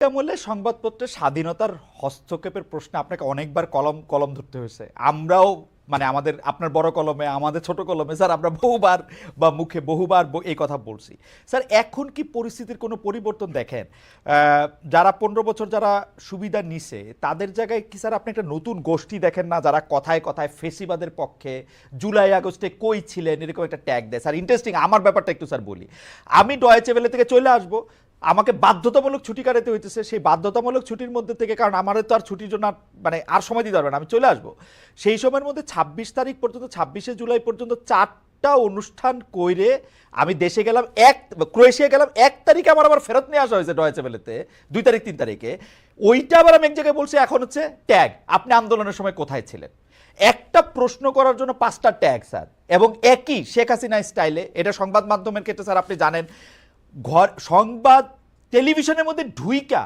আমলে সংবাদপত্রের স্বাধীনতার হস্তক্ষেপের প্রশ্নে আপনাকে অনেকবার কলম কলম ধরতে হয়েছে। আমরাও মানে আমাদের আপনার বড় কলমে আমাদের ছোট কলমে স্যার আমরা বহুবার বা মুখে বহুবার এই কথা বলছি। স্যার এখন কি পরিস্থিতির কোনো পরিবর্তন দেখেন? যারা 15 বছর যারা সুবিধা নিছে তাদের জায়গায় কি স্যার আপনি একটা নতুন গোষ্ঠী দেখেন না, যারা কথায় কথায় ফেসিবাদের পক্ষে জুলাই আগস্টে কই ছিলেন এরকম একটা ট্যাগ দেয়? স্যার ইন্টারেস্টিং, আমার ব্যাপারটা একটু স্যার বলি। আমি ডয়েচে ভেলে থেকে চলে আসবো, আমাকে বাধ্যতামূলক ছুটি কাটাতে হইতেছে। সেই বাধ্যতামূলক ছুটির মধ্যে থেকে, কারণ আমাদের তো আর ছুটির জন্য মানে আর সময় দিতে পারবে না, আমি চলে আসবো। সেই সময়ের মধ্যে 26 তারিখ পর্যন্ত, 26শে জুলাই পর্যন্ত 4টা অনুষ্ঠান কইরে আমি দেশে গেলাম, ক্রোয়েশিয়া গেলাম 1 তারিখে, আমার আবার ফেরত নিয়ে আসা হয়েছে ডয়েচে ভেলেতে 2 তারিখ 3 তারিখে। ওইটা আবার আমি এক জায়গায় বলছি এখন হচ্ছে ট্যাগ, আপনি আন্দোলনের সময় কোথায় ছিলেন? একটা প্রশ্ন করার জন্য 5টা ট্যাগ স্যার, এবং একই শেখ হাসিনা স্টাইলে। এটা সংবাদ মাধ্যমের ক্ষেত্রে স্যার আপনি জানেন, ঘর সংবাদ টেলিভিশনের মধ্যে ঢুইকা